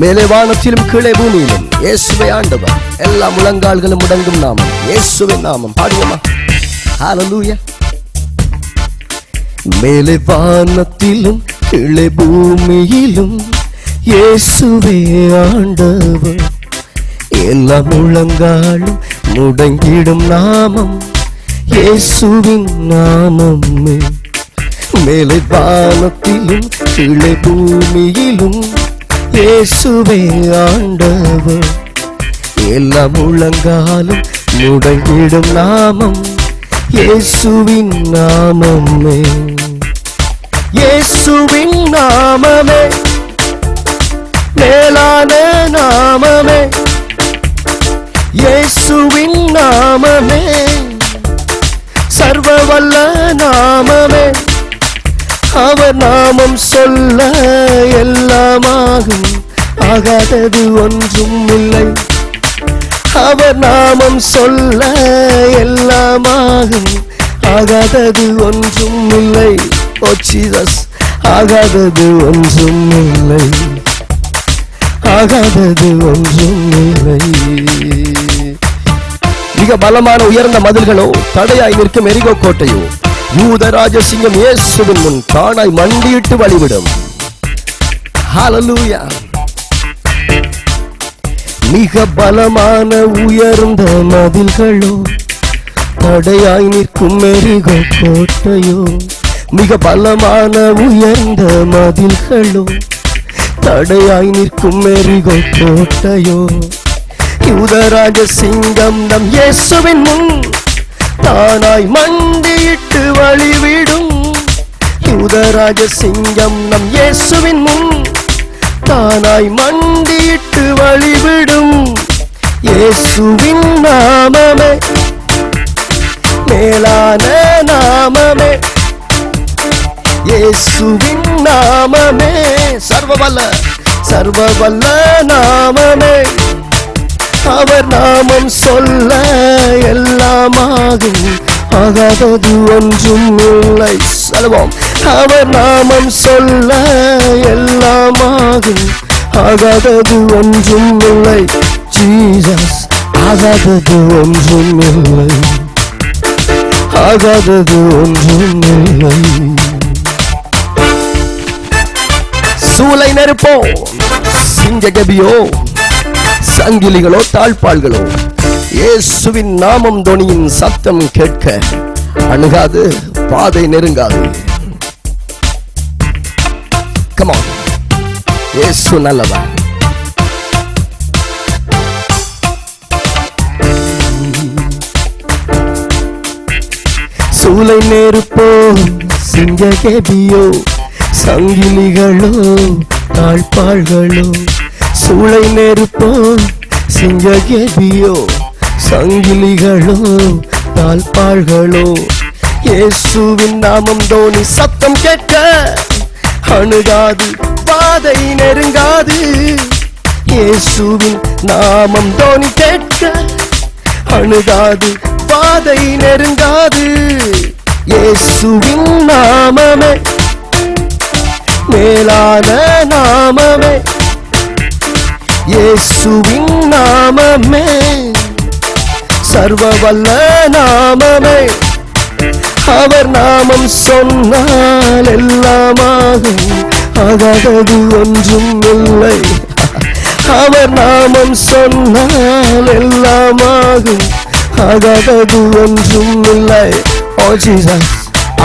மேலே வானத்திலும் கீழே பூமியிலும் இயேசுவே ஆண்டவர். எல்லா முழங்கால்களும் முடங்கும் நாமம் இயேசுவின் நாமம். பாடுவோமா? ஹல்லேலூயா. மேலே வானத்திலும் கீழே பூமியிலும் இயேசுவே ஆண்டவர். எல்லா முழங்காலும் முடங்கிடும் நாமம் இயேசுவின் நாமமே. மேலே வானத்திலும் கீழே பூமியிலும் இயேசுவே ஆண்டவர். எல்லா முழங்காலும் முடங்கிடும் நாமம் இயேசுவின் நாமமே. இயேசுவின் நாமமே மேலான நாமமே. இயேசுவின் நாமமே சர்வ வல்ல நாமமே. அவர் நாமம் சொல்ல எல்லாமாகும், ஆகாதது ஒன்றும் இல்லை. அவர் நாமம் சொல்ல எல்லாமாகும், ஆகாதது ஒன்றும் இல்லை. ஓ ஜீசஸ், ஆகாதது ஒன்றும் இல்லை, ஆகாதது ஒன்றும் இல்லை. மிக பலமான உயர்ந்த மதில்களோ, தடையாய் நிற்கும் எரிகோ கோட்டையோ, யூத ராஜசிங்கம் இயேசுவின் முன் தானாய் மண்டியிட்டு வழிவிடும். ஹல்லேலூயா. மிக பலமான உயர்ந்த மதில்களோ, தடையாய் நிற்கும் எரிகோ கோட்டையோ, மிக பலமான உயர்ந்த மதில்களோ, தடையாய் நிற்கும் எரிகோ கோட்டையோ, யூதராஜ சிங்கம் நம் இயேசுவின் முன் தானாய் மண்டியிட்டு வழிவிடும். யூதராஜ சிங்கம் நம் இயேசுவின் முன் தானாய் மண்டியிட்டு வழிவிடும். இயேசுவின் நாமமே மேலான நாமமே. இயேசுவின் நாமமே சர்வ வல்ல நாமமே. அவர் நாமம் சொல்ல எல்லாமாகும், ஆகாதது ஒன்றும் இல்லை. சொல்வோம். அவர் நாமம் சொல்ல எல்லாமாகும், ஆகாதது ஒன்றும் இல்லை. ஜீசஸ், ஆகாதது ஒன்றும் இல்லை, ஆகாதது ஒன்றும் இல்லை. சூளை நெருப்போ, சிங்ககபியோ, சங்கிலிகளோ, தாழ்பாள்களோ, இயேசுவின் நாமம் தொனியின் சத்தம் கேட்க அணுகாது, பாதை நெருங்காது. Come on. இயேசு நல்லவர். சூளை நெருப்போ, சிங்ககபியோ, சங்கிலிகளோ, தாழ்பாள்களோ, சூளை நெருப்போ, சிங்ககபியோ, சங்கிலிகளோ, தாழ்பாள்களோ, இயேசுவின் நாமம் தோனி சத்தம் கேட்க அணுகாது, பாதை நெருங்காது. இயேசுவின் நாமம் தோனி கேட்க அணுகாது, பாதை நெருங்காது. இயேசுவின் நாமமே மேலான நாமமே. இயேசுவின் நாமமே சர்வ வல்ல நாமமே. அவர் நாமம் சொன்னால் எல்லாமாகும், ஆகாதது ஒன்றும் இல்லை. அவர் நாமம் சொன்னால் எல்லாமாகும், ஆகாதது ஒன்றும் இல்லை. ஓ ஜீசஸ்,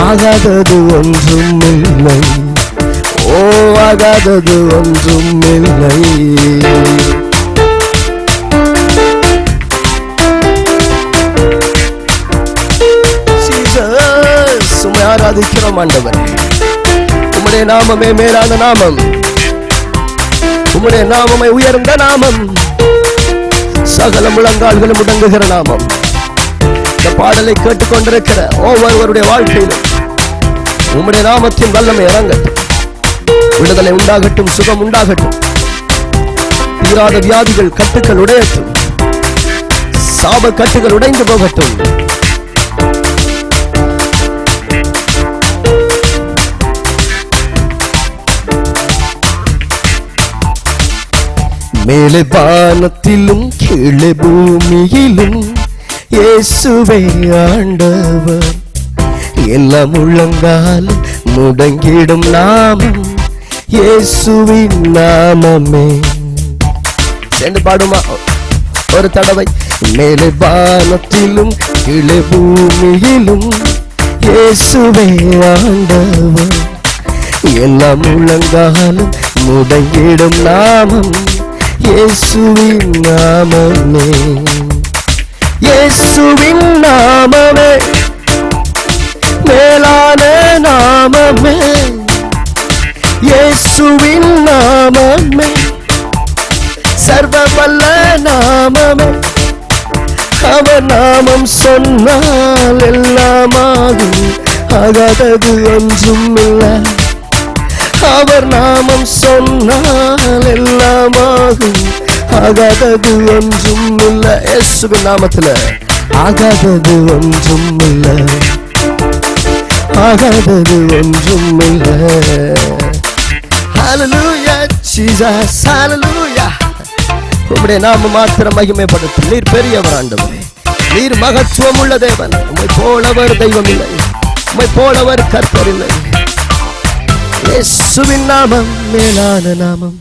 ஆகாதது ஒன்றும் இல்லை, ஓ ஆகாதது ஒன்றும் இல்லை. உம்மை ஆராதிக்கிறோம் ஆண்டவரே. உம்முடைய நாமமே மேலான நாமம், உம்முடைய நாமமே உயர்ந்த நாமம், சகல முழங்கால்களும் முடங்குகிற நாமம். இந்த பாடலை கேட்டுக்கொண்டிருக்கிற ஒவ்வொருவருடைய வாழ்க்கையிலும் உம்முடைய நாமத்தின் வல்லமை இறங்கட்டும். விடுதலை உண்டாகட்டும், சுகம் உண்டாகட்டும், தீராத வியாதிகள் கட்டுக்கள் உடையட்டும், சாப கட்டுகள் உடைந்து போகட்டும். மேலே வானத்திலும் கீழே பூமியிலும் இயேசுவே ஆண்டவர். எல்லாம் முழங்கால் முடங்கிடும் நாமம் இயேசுவின் நாமமே. சேர்ந்து பாடுமா ஒரு தடவை. மேலே வானத்திலும் கீழே பூமியிலும் இயேசுவே ஆண்டவர். எல்லாம் முழங்காலும் முடங்கிடும் நாமம் இயேசுவின் நாமமே. இயேசுவின் நாமமே மேலான நாமமே. இயேசுவின் நாமமே சர்வ வல்ல நாமமே. அவர் நாமம் சொன்னால் எல்லாமாகும், ஆகாதது ஒன்றும் இல்லை. அவர் நாமம் சொன்னால் எல்லாமாகும், ஆகாதது ஒன்றும் இல்லை. இயேசுவின் நாமத்துல ஆகாதது ஒன்றும் இல்லை, ஆகாதது ஒன்றும் இல்லை. ஹல்லேலூயா ஜீசஸ், ஹல்லேலூயா. உம்முடைய நாமம் மாத்திரம் மகிமைப்படுத்தும். நீர் பெரியவர் ஆண்டவரே, நீர் மகத்துவம் உள்ள தேவன். உம்மை போலவர் தெய்வம் இல்லை, உம்மை போலவர் கர்த்தர் இல்லை. இயேசுவின் நாமம் மேலான நாமம்.